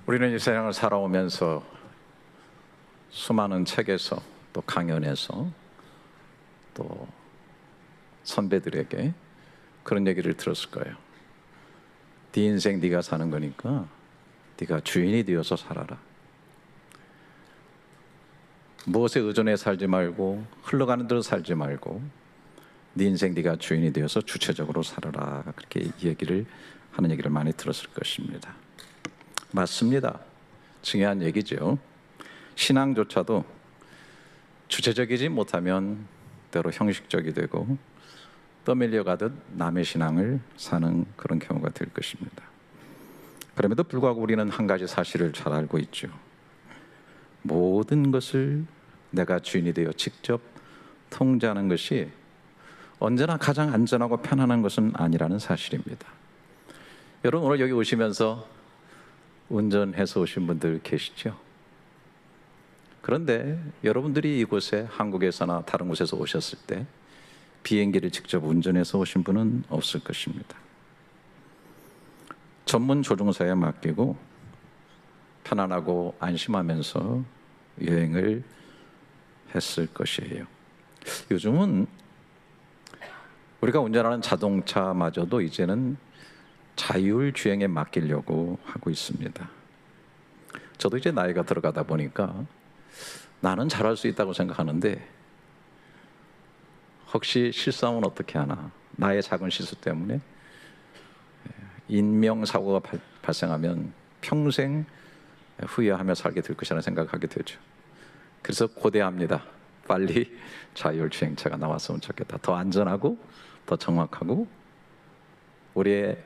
우리는 이 세상을 살아오면서 수많은 책에서 또 강연에서 또 선배들에게 그런 얘기를 들었을 거예요. 네 인생 네가 사는 거니까 네가 주인이 되어서 살아라. 무엇에 의존해 살지 말고 흘러가는 대로 살지 말고 네 인생 네가 주인이 되어서 주체적으로 살아라. 그렇게 얘기를 하는 얘기를 많이 들었을 것입니다. 맞습니다. 중요한 얘기죠. 신앙조차도 주체적이지 못하면 때로 형식적이 되고 떠밀려가듯 남의 신앙을 사는 그런 경우가 될 것입니다. 그럼에도 불구하고 우리는 한 가지 사실을 잘 알고 있죠. 모든 것을 내가 주인이 되어 직접 통제하는 것이 언제나 가장 안전하고 편안한 것은 아니라는 사실입니다. 여러분 오늘 여기 오시면서 운전해서 오신 분들 계시죠? 그런데 여러분들이 이곳에 한국에서나 다른 곳에서 오셨을 때 비행기를 직접 운전해서 오신 분은 없을 것입니다. 전문 조종사에 맡기고 편안하고 안심하면서 여행을 했을 것이에요. 요즘은 우리가 운전하는 자동차마저도 이제는 자율주행에 맡기려고 하고 있습니다. 저도 이제 나이가 들어가다 보니까 나는 잘할 수 있다고 생각하는데 혹시 실수하면 어떻게 하나, 나의 작은 실수 때문에 인명사고가 발생하면 평생 후회하며 살게 될 것이라는 생각하게 되죠. 그래서 고대합니다. 빨리 자율주행차가 나왔으면 좋겠다. 더 안전하고 더 정확하고 우리의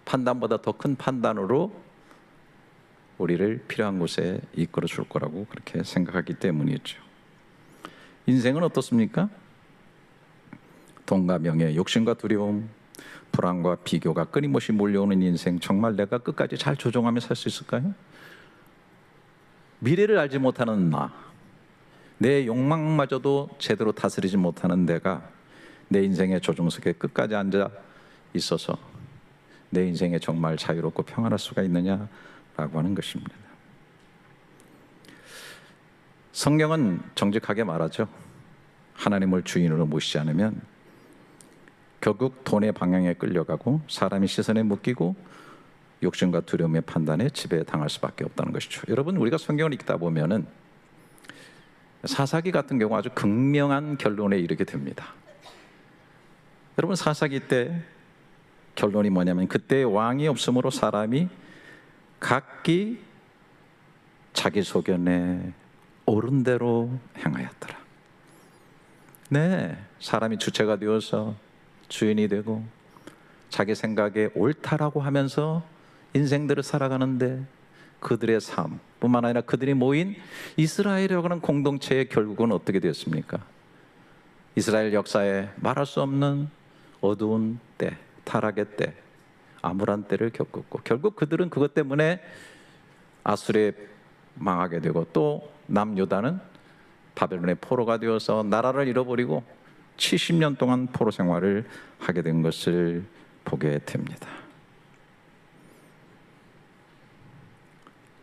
판단보다 더 큰 판단으로 우리를 필요한 곳에 이끌어 줄 거라고 그렇게 생각하기 때문이죠. 인생은 어떻습니까? 돈과 명예, 욕심과 두려움, 불안과 비교가 끊임없이 몰려오는 인생, 정말 내가 끝까지 잘 조종하며 살 수 있을까요? 미래를 알지 못하는 나, 내 욕망마저도 제대로 다스리지 못하는 내가 내 인생의 조종석에 끝까지 앉아 있어서 내 인생에 정말 자유롭고 평안할 수가 있느냐라고 하는 것입니다. 성경은 정직하게 말하죠. 하나님을 주인으로 모시지 않으면 결국 돈의 방향에 끌려가고 사람의 시선에 묶이고 욕심과 두려움의 판단에 지배당할 수밖에 없다는 것이죠. 여러분, 우리가 성경을 읽다 보면은 사사기 같은 경우 아주 극명한 결론에 이르게 됩니다. 여러분, 사사기 때 결론이 뭐냐면 그때 왕이 없으므로 사람이 각기 자기 소견에 옳은 대로 행하였더라. 네, 사람이 주체가 되어서 주인이 되고 자기 생각에 옳다라고 하면서 인생들을 살아가는데 그들의 삶뿐만 아니라 그들이 모인 이스라엘이라고 하는 공동체의 결국은 어떻게 되었습니까? 이스라엘 역사에 말할 수 없는 어두운 때, 타락의 때, 암울한 때를 겪었고 결국 그들은 그것 때문에 아수르에 망하게 되고 또 남유다는 바벨론의 포로가 되어서 나라를 잃어버리고 70년 동안 포로 생활을 하게 된 것을 보게 됩니다.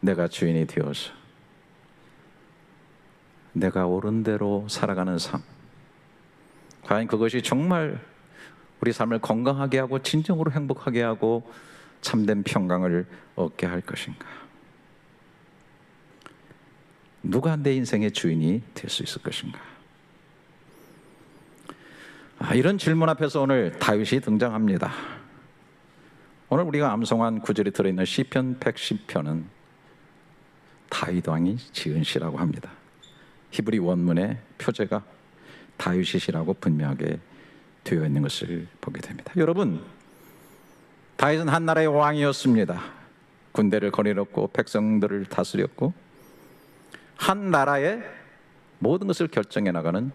내가 주인이 되어서 내가 옳은 대로 살아가는 삶, 과연 그것이 정말 우리 삶을 건강하게 하고 진정으로 행복하게 하고 참된 평강을 얻게 할 것인가? 누가 내 인생의 주인이 될 수 있을 것인가? 이런 질문 앞에서 오늘 다윗이 등장합니다. 오늘 우리가 암송한 구절이 들어있는 시편 110편은 다윗 왕이 지은 시라고 합니다. 히브리 원문의 표제가 다윗의 시라고 분명하게 되어 있는 것을 보게 됩니다. 여러분, 다윗은 한 나라의 왕이었습니다. 군대를 거느렸고 백성들을 다스렸고 한 나라의 모든 것을 결정해 나가는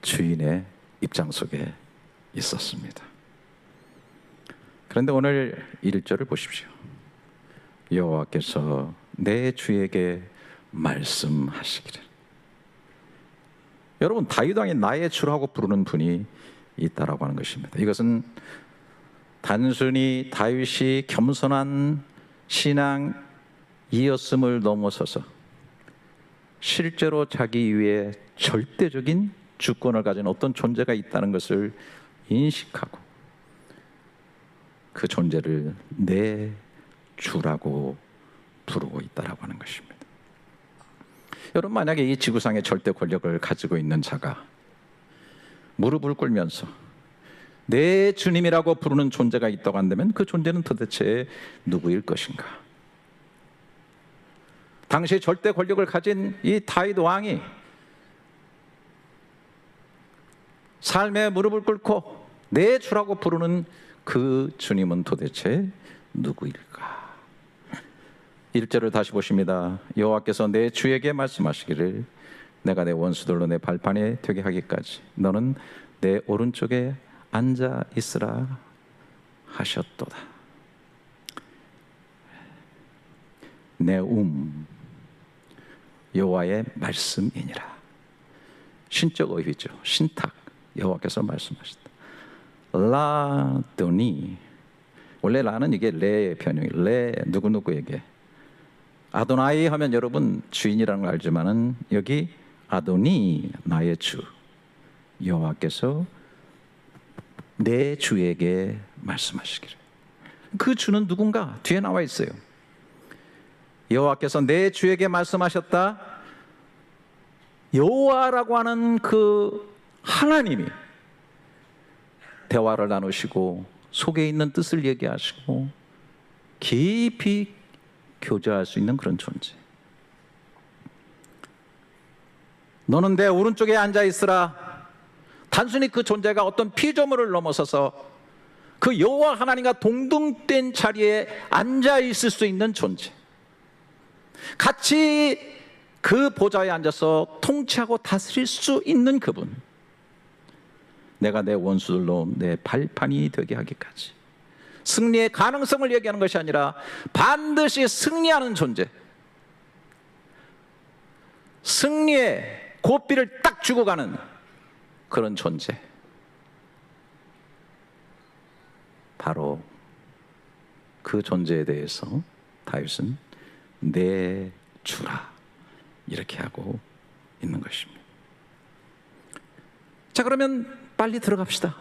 주인의 입장 속에 있었습니다. 그런데 오늘 1절을 보십시오. 여호와께서 내 주에게 말씀하시기를. 여러분, 다윗 왕이 나의 주라고 부르는 분이 있다라고 하는 것입니다. 이것은 단순히 다윗이 겸손한 신앙 이었음을 넘어서서 실제로 자기 위에 절대적인 주권을 가진 어떤 존재가 있다는 것을 인식하고 그 존재를 내 주라고 부르고 있다라고 하는 것입니다. 여러분, 만약에 이 지구상의 절대 권력을 가지고 있는 자가 무릎을 꿇면서 내 주님이라고 부르는 존재가 있다고 한다면 그 존재는 도대체 누구일 것인가? 당시 절대 권력을 가진 이 다윗 왕이 삶에 무릎을 꿇고 내 주라고 부르는 그 주님은 도대체 누구일까? 1절을 다시 보십니다. 여호와께서 내 주에게 말씀하시기를 내가 내 원수들로 내 발판에 되게 하기까지 너는 내 오른쪽에 앉아 있으라 하셨도다. 네움, 여호와의 말씀이니라. 신적 어휘죠. 신탁, 여호와께서 말씀하셨다. 라더니, 원래 라는 이게 레의 변형이, 레 누구누구에게. 아도나이 하면 여러분 주인이라는 걸 알지만은 여기 아도니, 나의 주, 여호와께서 내 주에게 말씀하시기를. 그 주는 누군가? 뒤에 나와 있어요. 여호와께서 내 주에게 말씀하셨다. 여호와라고 하는 그 하나님이 대화를 나누시고 속에 있는 뜻을 얘기하시고 깊이 교제할 수 있는 그런 존재. 너는 내 오른쪽에 앉아 있으라. 단순히 그 존재가 어떤 피조물을 넘어서서 그 여호와 하나님과 동등된 자리에 앉아 있을 수 있는 존재, 같이 그 보좌에 앉아서 통치하고 다스릴 수 있는 그분, 내가 내 원수들로 내 발판이 되게 하기까지. 승리의 가능성을 얘기하는 것이 아니라 반드시 승리하는 존재, 승리의 고삐를 딱 주고 가는 그런 존재, 바로 그 존재에 대해서 다윗은 내 주라 이렇게 하고 있는 것입니다. 자, 그러면 빨리 들어갑시다.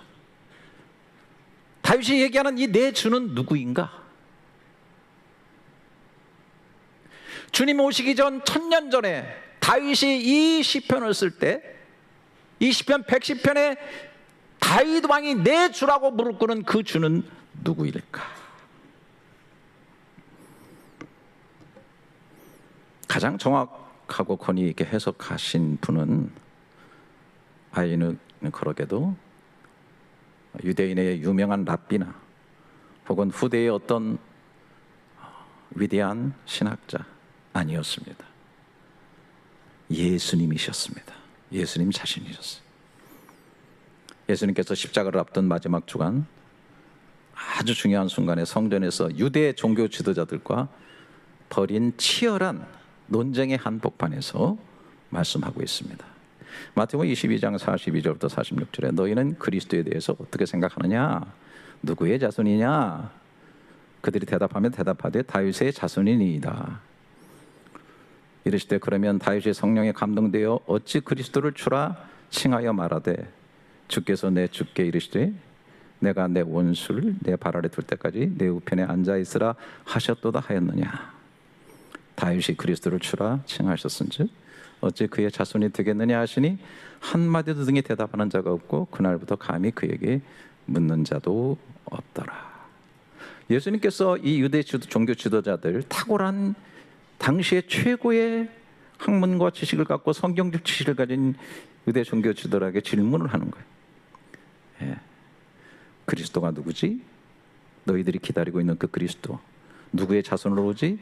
다윗이 얘기하는 이 내 주는 누구인가? 주님 오시기 전 1000년 전에 다윗이 이 시편을 쓸 때 이 시편 110편에 다윗 왕이 내 주라고 무릎 꿇은 그 주는 누구일까? 가장 정확하고 권위 있게 해석하신 분은 아이누크로게도 유대인의 유명한 랍비나 혹은 후대의 어떤 위대한 신학자 아니었습니다. 예수님이셨습니다. 예수님 자신이셨어요. 예수님께서 십자가를 앞둔 마지막 주간, 아주 중요한 순간에 성전에서 유대 종교 지도자들과 벌인 치열한 논쟁의 한복판에서 말씀하고 있습니다. 마태복음 22장 42절부터 46절에 너희는 그리스도에 대해서 어떻게 생각하느냐? 누구의 자손이냐? 그들이 대답하면 대답하되 다윗의 자손이니이다. 이르시되 그러면 다윗이 성령에 감동되어 어찌 그리스도를 주라 칭하여 말하되 주께서 내 주께 이르시되 내가 내 원수를 내 발 아래 둘 때까지 내 우편에 앉아 있으라 하셨도다 하였느냐? 다윗이 그리스도를 주라 칭하셨은즉 어찌 그의 자손이 되겠느냐 하시니 한마디도 등에 대답하는 자가 없고 그날부터 감히 그에게 묻는 자도 없더라. 예수님께서 이 유대 종교 지도자들, 탁월한 당시의 최고의 학문과 지식을 갖고 성경적 지식을 가진 유대 종교 지도자에게 질문을 하는 거예요. 예. 그리스도가 누구지? 너희들이 기다리고 있는 그 그리스도 누구의 자손으로 오지?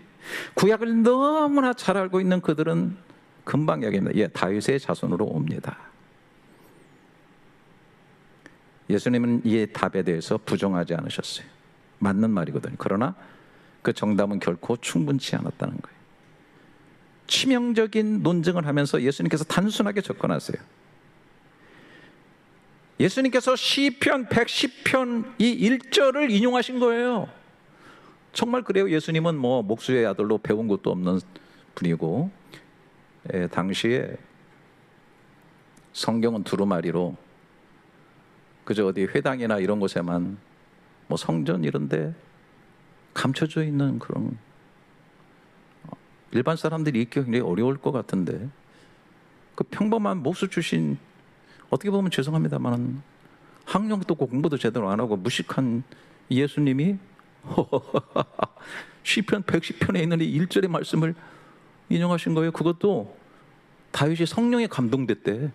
구약을 너무나 잘 알고 있는 그들은 금방 얘기합니다. 예, 다윗의 자손으로 옵니다. 예수님은 이 답에 대해서 부정하지 않으셨어요. 맞는 말이거든요. 그러나 그 정답은 결코 충분치 않았다는 거예요. 치명적인 논쟁을 하면서 예수님께서 단순하게 접근하세요. 예수님께서 시편 110편 이 1절을 인용하신 거예요. 정말 그래요. 예수님은 뭐 목수의 아들로 배운 것도 없는 분이고, 당시에 성경은 두루마리로 그저 어디 회당이나 이런 곳에만, 뭐 성전 이런데 감춰져 있는 그런, 일반 사람들이 읽기 굉장히 어려울 것 같은데, 그 평범한 목수 출신, 어떻게 보면 죄송합니다만 학력도 없고 공부도 제대로 안 하고 무식한 예수님이 시편 110편에 있는 이 1절의 말씀을 인용하신 거예요. 그것도 다윗이 성령에 감동됐대.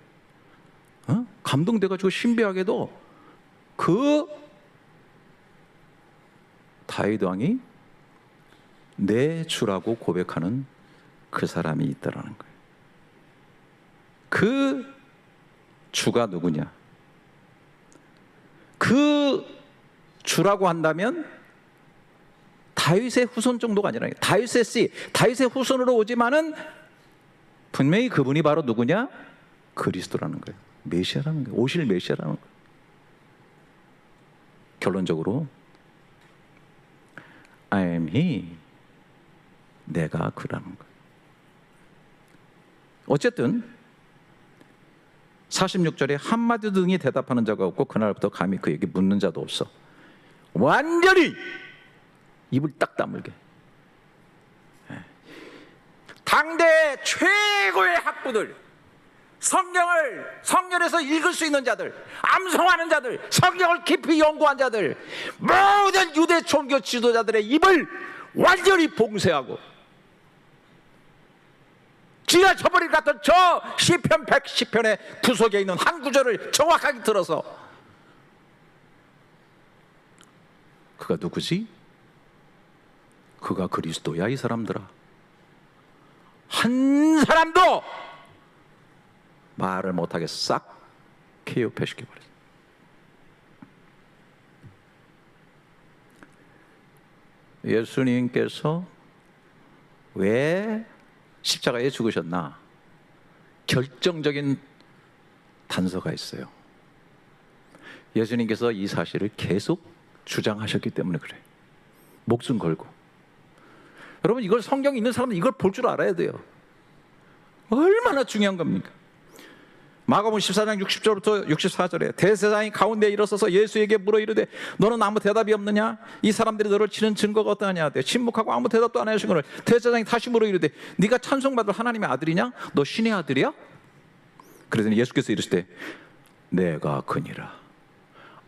감동돼가지고 신비하게도 그 다윗 왕이 내 주라고 고백하는 그 사람이 있다라는 거예요. 그 주가 누구냐? 그 주라고 한다면 다윗의 후손 정도가 아니라 다윗의 씨, 다윗의 후손으로 오지만은 분명히 그분이 바로 누구냐? 그리스도라는 거예요. 메시아라는 거예요. 오실 메시아라는 거예요. 결론적으로 I am he, 내가 그라는 거예요. 어쨌든 46절에 한마디도 등이 대답하는 자가 없고 그날부터 감히 그에게 묻는 자도 없어. 완전히 입을 딱 다물게. 당대 최고의 학부들, 성경에서 읽을 수 있는 자들, 암송하는 자들, 성경을 깊이 연구한 자들, 모든 유대 종교 지도자들의 입을 완전히 봉쇄하고 지가 저버릴 것 같은 저 시편 110편의 구석에 있는 한 구절을 정확하게 들어서, 그가 누구지? 그가 그리스도야. 이 사람들아, 한 사람도 말을 못하게 싹 KO패시켜버렸어요. 예수님께서 왜 십자가에 죽으셨나? 결정적인 단서가 있어요. 예수님께서 이 사실을 계속 주장하셨기 때문에 그래요. 목숨 걸고. 여러분, 이걸 성경에 있는 사람은 이걸 볼 줄 알아야 돼요. 얼마나 중요한 겁니까? 마가복음 14장 60절부터 64절에 대제사장이 가운데 일어서서 예수에게 물어 이르되 너는 아무 대답이 없느냐? 이 사람들이 너를 치는 증거가 어떠하냐? 침묵하고 아무 대답도 안 하시거늘 대제사장이 다시 물어 이르되 네가 찬송받을 하나님의 아들이냐? 너 신의 아들이야? 그러더니 예수께서 이르시되 내가 그니라.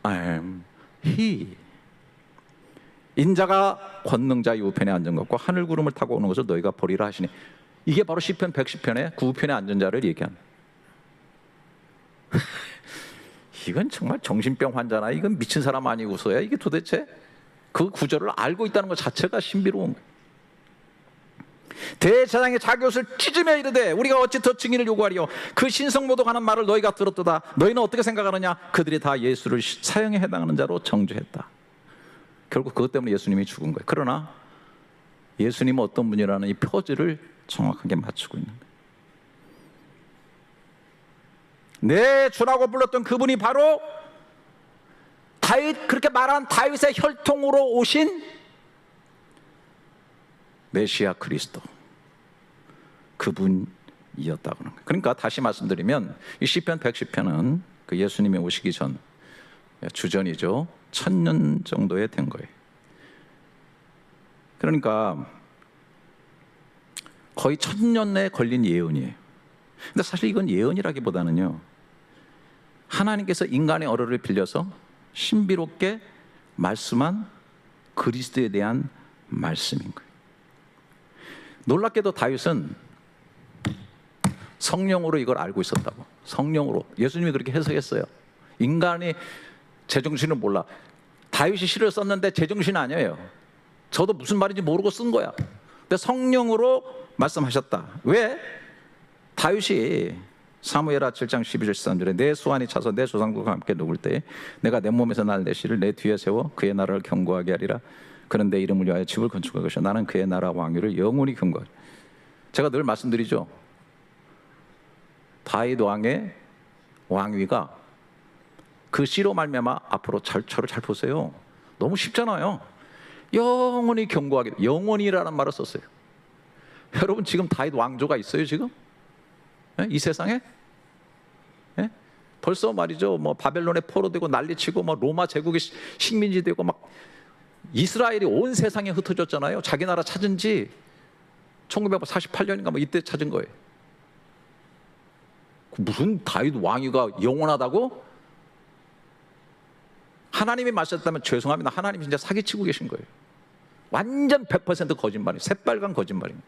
I am he. 인자가 권능자의 우편에 앉은 것과 하늘 구름을 타고 오는 것을 너희가 보리라 하시니, 이게 바로 시편 110편의 9편에 앉은 자를 얘기합니다. 이건 정말 정신병 환자나 이건 미친 사람 아니고서야 이게 도대체 그 구절을 알고 있다는 것 자체가 신비로운 거예요. 대제사장이 자기 옷을 찢으며 이르되 우리가 어찌 더 증인을 요구하리요? 그 신성모독하는 말을 너희가 들었도다. 너희는 어떻게 생각하느냐? 그들이 다 예수를 사형에 해당하는 자로 정죄했다. 결국 그것 때문에 예수님이 죽은 거예요. 그러나 예수님은 어떤 분이라는 이 표지를 정확하게 맞추고 있는 거예요. 내 주라고 불렀던 그분이 바로 다윗, 그렇게 말한 다윗의 혈통으로 오신 메시아 그리스도, 그분이었다고 하는 거예요. 그러니까 다시 말씀드리면 이 시편 110편은 그 예수님이 오시기 전 주전이죠. 1000년 정도에 된 거예요. 그러니까 거의 1000년에 걸린 예언이에요. 근데 사실 이건 예언이라기보다는요, 하나님께서 인간의 어뢰를 빌려서 신비롭게 말씀한 그리스도에 대한 말씀인 거예요. 놀랍게도 다윗은 성령으로 이걸 알고 있었다고. 성령으로. 예수님이 그렇게 해석했어요. 인간이 제정신을 몰라. 다윗이 시를 썼는데 제정신 아니에요. 저도 무슨 말인지 모르고 쓴 거야. 근데 성령으로 말씀하셨다. 왜? 다윗이 사무엘하 7장 12절 13절에 내 수완이 차서 내 조상들과 함께 누굴 때 내가 내 몸에서 날 내 씨를 내 뒤에 세워 그의 나라를 견고하게 하리라. 그는 내 이름을 위하여 집을 건축할 것이요 나는 그의 나라 왕위를 영원히 견고하리라. 제가 늘 말씀드리죠. 다윗 왕의 왕위가 그 씨로 말미암아 앞으로 저를 잘 보세요. 너무 쉽잖아요. 영원히 경고하게, 영원히라는 말을 썼어요. 여러분 지금 다윗 왕조가 있어요 지금? 이 세상에? 벌써 말이죠, 뭐 바벨론에 포로되고 난리치고, 뭐 로마 제국의 식민지 되고, 막 이스라엘이 온 세상에 흩어졌잖아요. 자기 나라 찾은 지 1948년인가 뭐 이때 찾은 거예요. 무슨 다윗 왕위가 영원하다고? 하나님이 말씀했다면 죄송합니다. 하나님이 진짜 사기치고 계신 거예요. 완전 100% 거짓말이에요. 새빨간 거짓말입니다.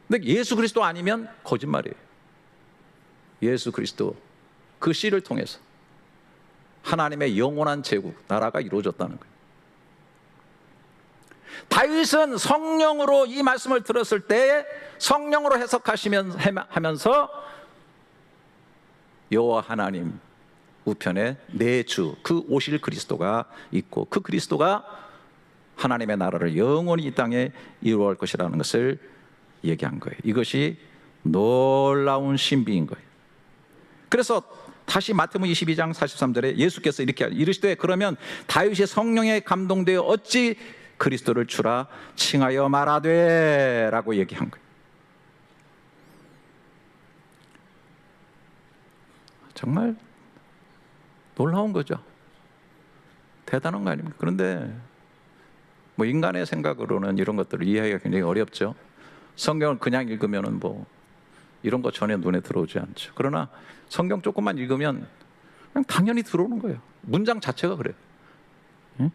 근데 예수 그리스도 아니면 거짓말이에요. 예수 그리스도 그 씨를 통해서 하나님의 영원한 제국, 나라가 이루어졌다는 거예요. 다윗은 성령으로 이 말씀을 들었을 때 성령으로 해석하면서 여호와 하나님 우편에 내 주, 그 오실 그리스도가 있고, 그 그리스도가 하나님의 나라를 영원히 이 땅에 이루어갈 것이라는 것을 얘기한 거예요. 이것이 놀라운 신비인 거예요. 그래서 다시 마태복음 22장 43절에 예수께서 이렇게 이르시되 그러면 다윗이 성령에 감동되어 어찌 그리스도를 주라 칭하여 말하되 라고 얘기한 거예요. 정말 놀라운 거죠. 대단한 거 아닙니까? 그런데 뭐 인간의 생각으로는 이런 것들을 이해하기가 굉장히 어렵죠. 성경을 그냥 읽으면은 뭐 이런 거 전혀 눈에 들어오지 않죠. 그러나 성경 조금만 읽으면 그냥 당연히 들어오는 거예요. 문장 자체가 그래요. 응?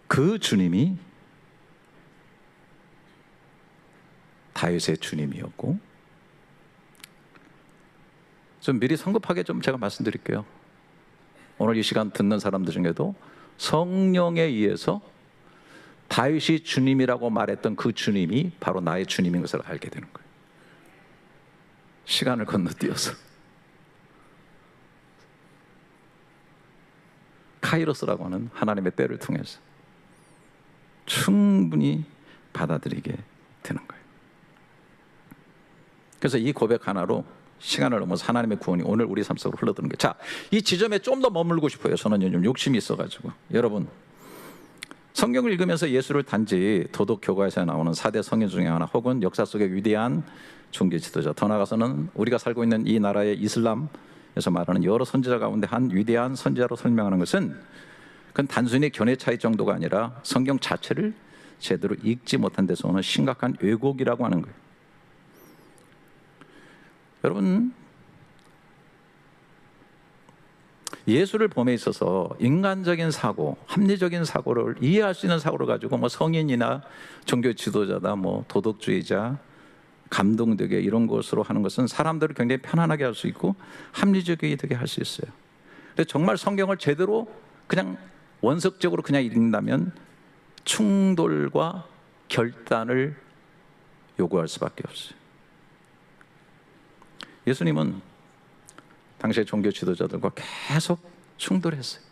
그 주님이 다윗의 주님이었고, 좀 미리 성급하게 좀 제가 말씀드릴게요. 오늘 이 시간 듣는 사람들 중에도 성령에 의해서 다윗이 주님이라고 말했던 그 주님이 바로 나의 주님인 것을 알게 되는 거예요. 시간을 건너뛰어서 카이로스라고 하는 하나님의 때를 통해서 충분히 받아들이게 되는 거예요. 그래서 이 고백 하나로 시간을 넘어서 하나님의 구원이 오늘 우리 삶 속으로 흘러드는 거예요. 자, 이 지점에 좀 더 머물고 싶어요. 저는 요즘 욕심이 있어가지고. 여러분, 성경을 읽으면서 예수를 단지 도덕 교과에서 나오는 4대 성인 중에 하나, 혹은 역사 속의 위대한 종교 지도자, 더 나아가서는 우리가 살고 있는 이 나라의 이슬람에서 말하는 여러 선지자 가운데 한 위대한 선지자로 설명하는 것은, 그건 단순히 견해 차이 정도가 아니라 성경 자체를 제대로 읽지 못한 데서 오는 심각한 왜곡이라고 하는 거예요. 여러분, 예수를 봄에 있어서 인간적인 사고, 합리적인 사고를 이해할 수 있는 사고를 가지고 뭐 성인이나 종교 지도자다, 뭐 도덕주의자, 감동되게 이런 것으로 하는 것은 사람들을 굉장히 편안하게 할 수 있고 합리적이게 할 수 있어요. 근데 정말 성경을 제대로 그냥 원석적으로 그냥 읽는다면 충돌과 결단을 요구할 수밖에 없어요. 예수님은 당시의 종교 지도자들과 계속 충돌했어요.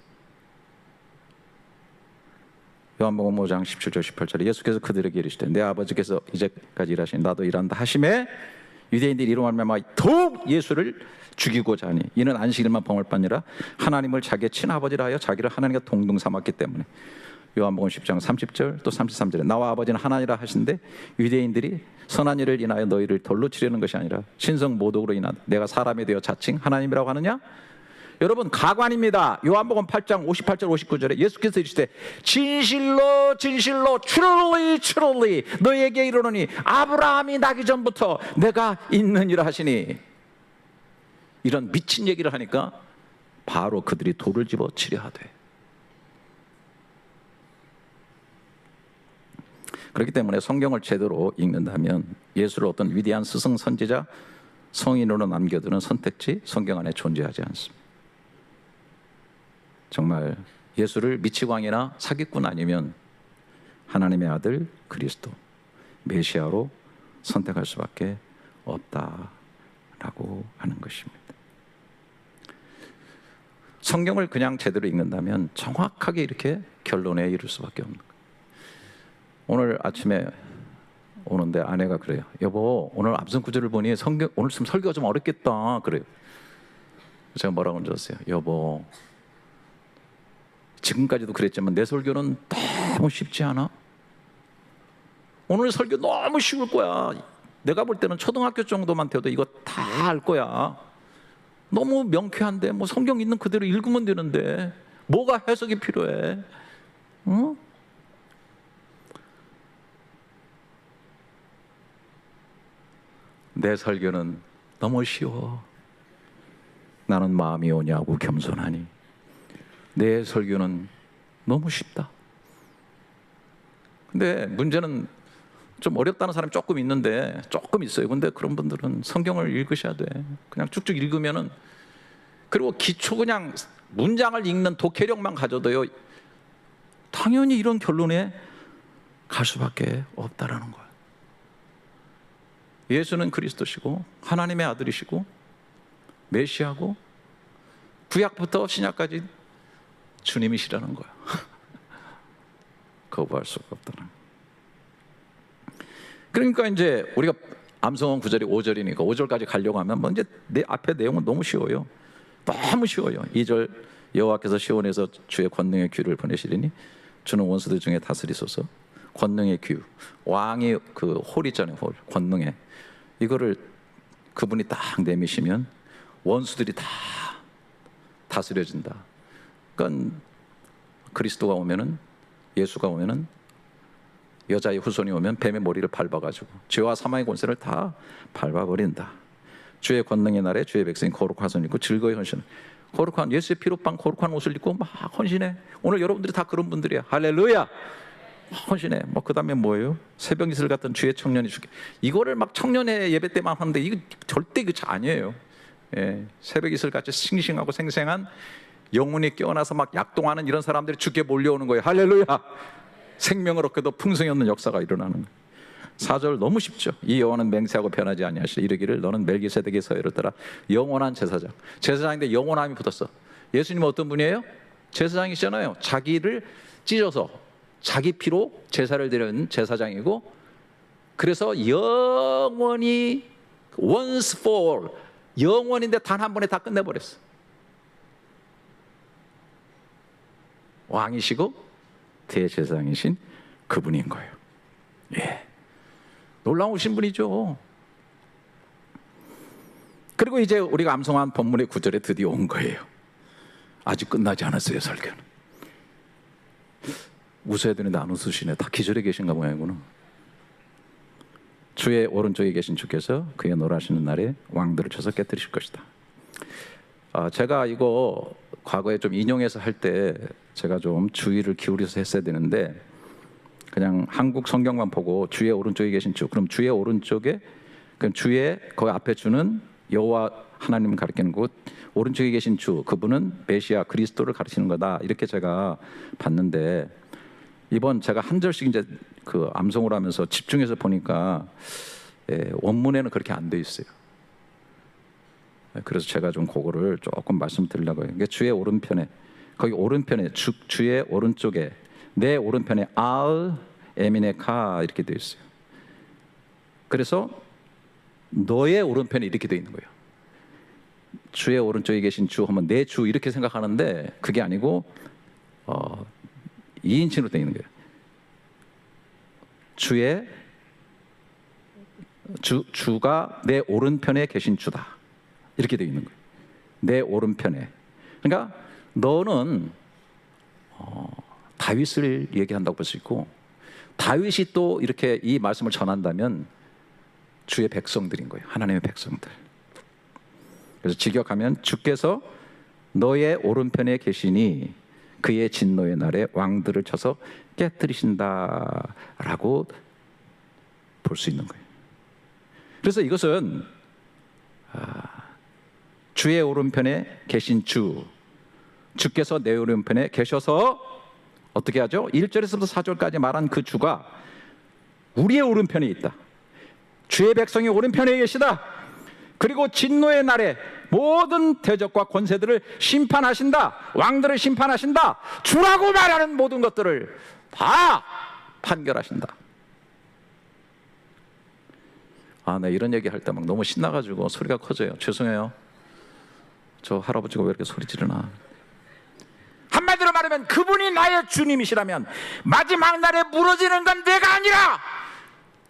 요한복음 5장 17절 18절에 예수께서 그들에게 이르시되 내 아버지께서 이제까지 일하시니 나도 일한다 하시매 유대인들이 이로 말미암아 더욱 예수를 죽이고자 하니 이는 안식일만 범할뿐이라 하나님을 자기의 친아버지라 하여 자기를 하나님과 동등 삼았기 때문에. 요한복음 10장 30절 또 33절에 나와 아버지는 하나니라 하신데 유대인들이 선한 일을 인하여 너희를 돌로 치려는 것이 아니라 신성 모독으로 인하여 내가 사람이 되어 자칭 하나님이라고 하느냐? 여러분, 가관입니다. 요한복음 8장 58절 59절에 예수께서 이르시되 진실로 진실로 truly truly 너희에게 이르노니 아브라함이 나기 전부터 내가 있느니라 하시니. 이런 미친 얘기를 하니까 바로 그들이 돌을 집어 치려 하되. 그렇기 때문에 성경을 제대로 읽는다면 예수를 어떤 위대한 스승 선지자, 성인으로 남겨두는 선택지 성경 안에 존재하지 않습니다. 정말 예수를 미치광이나 사기꾼 아니면 하나님의 아들 그리스도 메시아로 선택할 수밖에 없다라고 하는 것입니다. 성경을 그냥 제대로 읽는다면 정확하게 이렇게 결론에 이를 수밖에 없는 거예요. 오늘 아침에 오는데 아내가 그래요. 여보, 오늘 암송 구절을 보니 오늘 좀 설교가 좀 어렵겠다. 그래요. 제가 뭐라고 얹었어요. 여보, 지금까지도 그랬지만 내 설교는 너무 쉽지 않아? 오늘 설교 너무 쉬울 거야. 내가 볼 때는 초등학교 정도만 돼도 이거 다 알 거야. 너무 명쾌한데 뭐 성경 있는 그대로 읽으면 되는데 뭐가 해석이 필요해? 응? 내 설교는 너무 쉬워. 나는 마음이 오냐고 겸손하니 내 설교는 너무 쉽다. 근데 문제는 좀 어렵다는 사람이 조금 있는데, 조금 있어요. 근데 그런 분들은 성경을 읽으셔야 돼. 그냥 쭉쭉 읽으면은, 그리고 기초 그냥 문장을 읽는 독해력만 가져도요, 당연히 이런 결론에 갈 수밖에 없다라는 거예요. 예수는 그리스도시고 하나님의 아들이시고 메시아고 구약부터 신약까지 주님이시라는 거예요. 거부할 수가 없다는 거예요. 그러니까 이제 우리가 암송은 9절이 5절이니까 5절까지 가려고 하면 뭐 이제 내 앞에 내용은 너무 쉬워요. 너무 쉬워요. 2절 여호와께서 시온에서 주의 권능의 귀를 보내시리니 주는 원수들 중에 다스리소서. 권능의 귀, 왕이 그 홀 있잖아요. 홀, 권능의 이거를 그분이 딱 내미시면 원수들이 다 다스려진다. 그러니까 그리스도가 오면은, 예수가 오면은, 여자의 후손이 오면 뱀의 머리를 밟아가지고 죄와 사망의 권세를 다 밟아버린다. 주의 권능의 날에 주의 백성이 거룩한 옷을 입고 즐거이 헌신. 거룩한 예수의 피로 빤 거룩한 옷을 입고 막 헌신해. 오늘 여러분들이 다 그런 분들이야. 할렐루야. 헌신해. 뭐 그다음에 뭐예요? 새벽 이슬 같은 주의 청년이 주게. 이거를 막 청년회 예배 때만 하는데 이거 절대 그 아니에요. 예, 새벽 이슬 같이 싱싱하고 생생한 영혼이 깨어나서 막 약동하는 이런 사람들이 주께 몰려오는 거예요. 할렐루야. 생명을 얻게도 풍성이 없는 역사가 일어나는 거예요. 4절 너무 쉽죠. 이 여호와는 맹세하고 변하지 아니하시리. 이르기를 너는 멜기세덱의 서열을 따라 영원한 제사장. 제사장인데 영원함이 붙었어. 예수님은 어떤 분이에요? 제사장이시잖아요. 자기를 찢어서 자기 피로 제사를 드리는 제사장이고, 그래서 영원히 once for all, 영원인데 단 한 번에 다 끝내버렸어. 왕이시고 대제사장이신 그분인 거예요. 예, 놀라우신 분이죠. 그리고 이제 우리가 암송한 본문의 9절에 드디어 온 거예요. 아직 끝나지 않았어요. 설교는. 웃어야 되는데 안 웃으시네. 다 기절해 계신가 모양이구나. 주의 오른쪽에 계신 주께서 그의 노라시는 날에 왕들을 쳐서 깨뜨리실 것이다. 제가 이거 과거에 좀 인용해서 할 때 제가 좀 주의를 기울여서 했어야 되는데, 그냥 한국 성경만 보고 주의 오른쪽에 계신 주, 그럼 주의 오른쪽에, 그럼 주의 그 앞에 주는 여호와 하나님 가리키는 곳, 오른쪽에 계신 주, 그분은 메시아 그리스도를 가르치는 거다. 이렇게 제가 봤는데, 이번 제가 한 절씩 이제 그 암송을 하면서 집중해서 보니까 원문에는 그렇게 안 돼 있어요. 그래서 제가 좀 그거를 조금 말씀드리려고 해요. 그러니까 주의 오른편에, 거기 오른편에 주의 오른쪽에, 내 오른편에 알 에미네카 이렇게 되어 있어요. 그래서 너의 오른편에 이렇게 되어 있는 거예요. 주의 오른쪽에 계신 주 하면 내 주 이렇게 생각하는데 그게 아니고 2인칭으로 되어 있는 거예요. 주가 내 오른편에 계신 주다. 이렇게 되어 있는 거예요. 내 오른편에. 그러니까 너는 다윗을 얘기한다고 볼 수 있고, 다윗이 또 이렇게 이 말씀을 전한다면 주의 백성들인 거예요. 하나님의 백성들. 그래서 직역하면 주께서 너의 오른편에 계시니 그의 진노의 날에 왕들을 쳐서 깨뜨리신다라고 볼 수 있는 거예요. 그래서 이것은 주의 오른편에 계신 주께서 내 오른편에 계셔서 어떻게 하죠? 1절에서부터 4절까지 말한 그 주가 우리의 오른편에 있다. 주의 백성이 오른편에 계시다. 그리고 진노의 날에 모든 대적과 권세들을 심판하신다. 왕들을 심판하신다. 주라고 말하는 모든 것들을 다 판결하신다. 나 이런 얘기 할 때 막 너무 신나가지고 소리가 커져요. 죄송해요. 저 할아버지가 왜 이렇게 소리 지르나. 한마디로 말하면 그분이 나의 주님이시라면 마지막 날에 무너지는 건 내가 아니라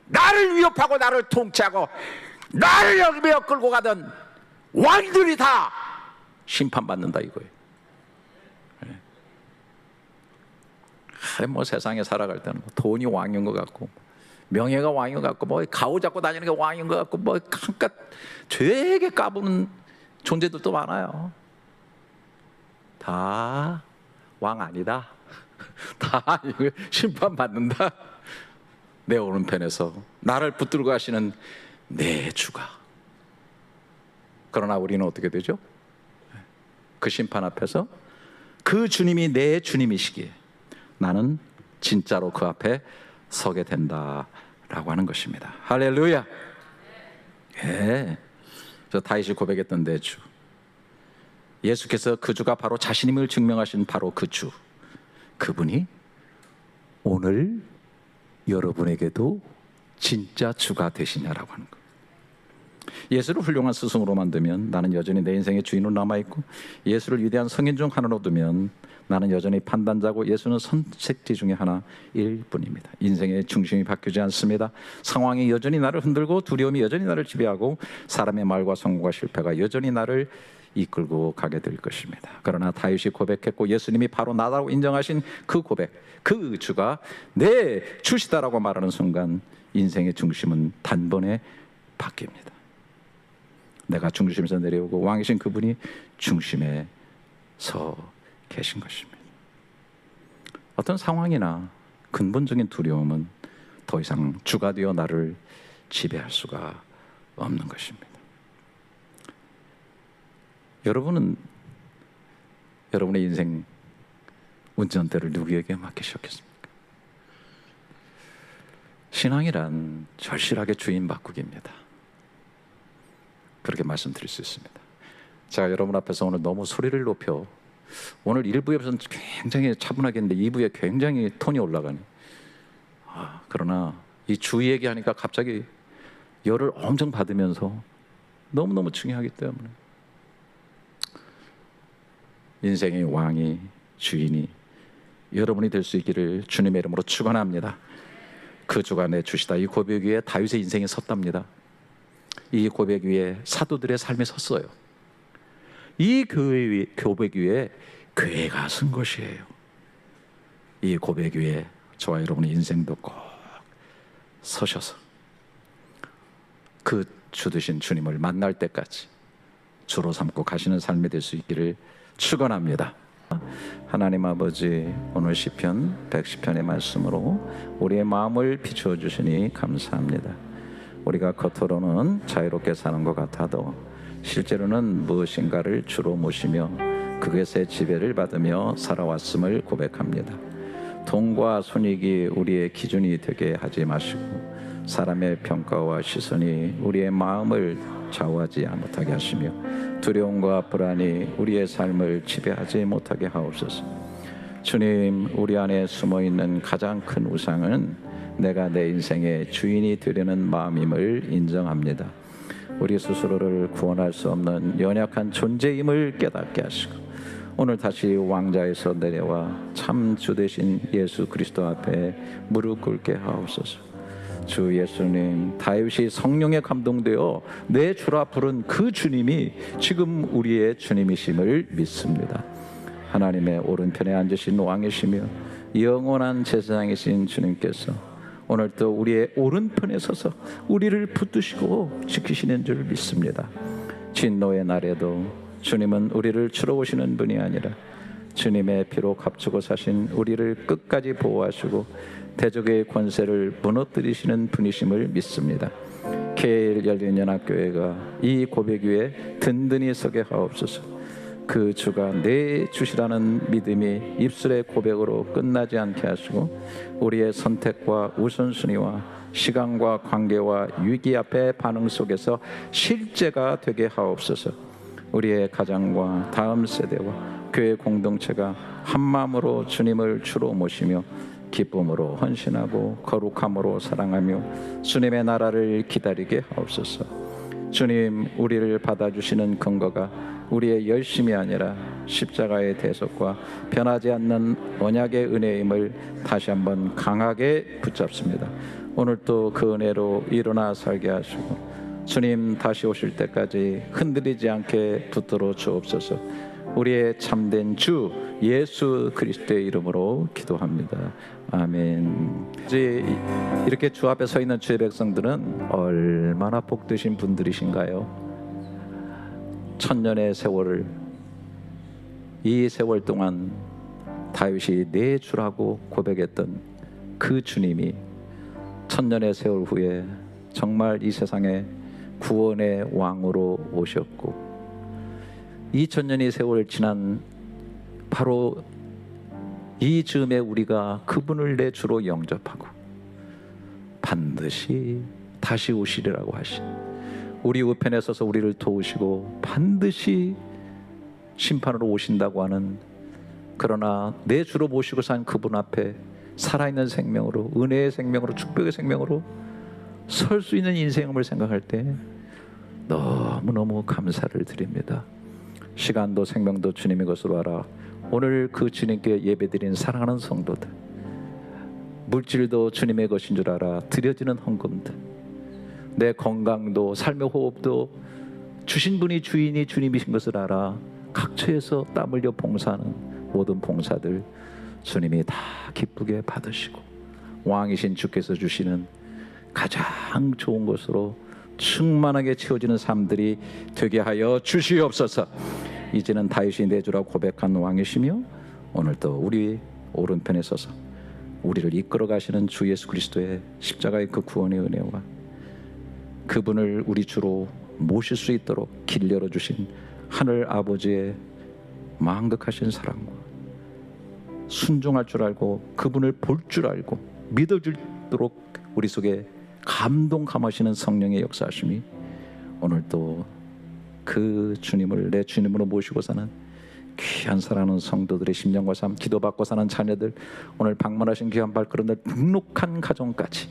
나를 위협하고 나를 통치하고 나를 열매어 끌고 가던 왕들이 다 심판받는다 이거예요. 뭐 세상에 살아갈 때는 뭐 돈이 왕인 것 같고 명예가 왕인 것 같고 뭐 가오 잡고 다니는 게 왕인 것 같고 뭐 한껏 되게 까부는 존재들도 많아요. 다 왕 아니다. 다 심판받는다. 내 오른편에서 나를 붙들고 가시는 내 주가. 그러나 우리는 어떻게 되죠? 그 심판 앞에서 그 주님이 내 주님이시기에 나는 진짜로 그 앞에 서게 된다라고 하는 것입니다. 할렐루야. 예. 저 다윗이 고백했던 내 주, 예수께서 그 주가 바로 자신임을 증명하신 바로 그 주, 그분이 오늘 여러분에게도 진짜 주가 되시냐라고 하는 거예요. 예수를 훌륭한 스승으로 만들면 나는 여전히 내 인생의 주인으로 남아있고, 예수를 위대한 성인 중 하나로 두면 나는 여전히 판단자고 예수는 선택지 중에 하나일 뿐입니다. 인생의 중심이 바뀌지 않습니다. 상황이 여전히 나를 흔들고 두려움이 여전히 나를 지배하고 사람의 말과 성공과 실패가 여전히 나를 이끌고 가게 될 것입니다. 그러나 다윗이 고백했고 예수님이 바로 나라고 인정하신 그 고백, 그 주가 내 주시다라고 말하는 순간 인생의 중심은 단번에 바뀝니다. 내가 중심에서 내려오고 왕이신 그분이 중심에 서 계신 것입니다. 어떤 상황이나 근본적인 두려움은 더 이상 주가 되어 나를 지배할 수가 없는 것입니다. 여러분은 여러분의 인생 운전대를 누구에게 맡기셨겠습니까? 신앙이란 절실하게 주인 바꾸기입니다. 그렇게 말씀드릴 수 있습니다. 제가 여러분 앞에서 오늘 너무 소리를 높여, 오늘 1부에서는 굉장히 차분하게 했는데 2부에 굉장히 톤이 올라가네. 그러나 이 주 얘기하니까 갑자기 열을 엄청 받으면서 너무너무 중요하기 때문에 인생의 왕이, 주인이 여러분이 될 수 있기를 주님의 이름으로 축원합니다. 그 주가 내 주시다. 이 고백 위에 다윗의 인생이 섰답니다. 이 고백 위에 사도들의 삶이 섰어요. 이 고백 위에 교회가 선 것이에요. 이 고백 위에 저와 여러분의 인생도 꼭 서셔서 그 주 되신 주님을 만날 때까지 주로 삼고 가시는 삶이 될 수 있기를 축원합니다. 하나님 아버지, 오늘 시편 110편의 말씀으로 우리의 마음을 비추어 주시니 감사합니다. 우리가 겉으로는 자유롭게 사는 것 같아도 실제로는 무엇인가를 주로 모시며 그것의 지배를 받으며 살아왔음을 고백합니다. 돈과 손익이 우리의 기준이 되게 하지 마시고 사람의 평가와 시선이 우리의 마음을 좌우하지 못하게 하시며 두려움과 불안이 우리의 삶을 지배하지 못하게 하옵소서. 주님, 우리 안에 숨어있는 가장 큰 우상은 내가 내 인생의 주인이 되려는 마음임을 인정합니다. 우리 스스로를 구원할 수 없는 연약한 존재임을 깨닫게 하시고 오늘 다시 왕자에서 내려와 참 주 되신 예수 그리스도 앞에 무릎 꿇게 하옵소서. 주 예수님, 다윗이 성령에 감동되어 내 주라 부른 그 주님이 지금 우리의 주님이심을 믿습니다. 하나님의 오른편에 앉으신 왕이시며 영원한 제사장이신 주님께서 오늘 또 우리의 오른편에 서서 우리를 붙드시고 지키시는 줄 믿습니다. 진노의 날에도 주님은 우리를 치러 오시는 분이 아니라 주님의 피로 값주고 사신 우리를 끝까지 보호하시고 대적의 권세를 무너뜨리시는 분이심을 믿습니다. KL 열린연합교회가 이 고백 위에 든든히 서게 하옵소서. 그 주가 내 주시라는 믿음이 입술의 고백으로 끝나지 않게 하시고 우리의 선택과 우선순위와 시간과 관계와 위기 앞의 반응 속에서 실제가 되게 하옵소서. 우리의 가정과 다음 세대와 교회 공동체가 한 마음으로 주님을 주로 모시며 기쁨으로 헌신하고 거룩함으로 사랑하며 주님의 나라를 기다리게 하옵소서. 주님, 우리를 받아주시는 근거가 우리의 열심이 아니라 십자가의 대속과 변하지 않는 언약의 은혜임을 다시 한번 강하게 붙잡습니다. 오늘 또 그 은혜로 일어나 살게 하시고 주님 다시 오실 때까지 흔들리지 않게 붙들어 주옵소서. 우리의 참된 주 예수 그리스도의 이름으로 기도합니다. 아멘. 이제 이렇게 주 앞에 서 있는 주의 백성들은 얼마나 복되신 분들이신가요? 천년의 세월을, 이 세월 동안 다윗이 내 주라고 고백했던 그 주님이 천년의 세월 후에 정말 이 세상에 구원의 왕으로 오셨고 2000년의 세월 지난 바로 이 즈음에 우리가 그분을 내 주로 영접하고 반드시 다시 오시리라고 하신, 우리 우편에 서서 우리를 도우시고 반드시 심판으로 오신다고 하는, 그러나 내 주로 모시고 산 그분 앞에 살아있는 생명으로, 은혜의 생명으로, 축복의 생명으로 설 수 있는 인생을 생각할 때 너무너무 감사를 드립니다. 시간도 생명도 주님의 것으로 알아 오늘 그 주님께 예배드린 사랑하는 성도들, 물질도 주님의 것인 줄 알아 드려지는 헌금들, 내 건강도 삶의 호흡도 주신 분이 주인이 주님이신 것을 알아 각처에서 땀 흘려 봉사하는 모든 봉사들 주님이 다 기쁘게 받으시고 왕이신 주께서 주시는 가장 좋은 것으로 충만하게 채워지는 삶들이 되게 하여 주시옵소서. 이제는 다윗이 내 주라고 고백한 왕이시며 오늘도 우리 오른편에 서서 우리를 이끌어 가시는 주 예수 그리스도의 십자가의 그 구원의 은혜와 그분을 우리 주로 모실 수 있도록 길 열어주신 하늘 아버지의 망극하신 사랑과 순종할 줄 알고 그분을 볼 줄 알고 믿어주도록 우리 속에 감동감하시는 성령의 역사하심이 오늘도 그 주님을 내 주님으로 모시고 사는 귀한 사랑하는 성도들의 심령과 삶, 기도받고 사는 자녀들, 오늘 방문하신 귀한 발걸음들, 묵묵한 가정까지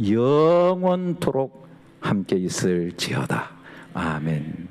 영원토록 함께 있을지어다. 아멘.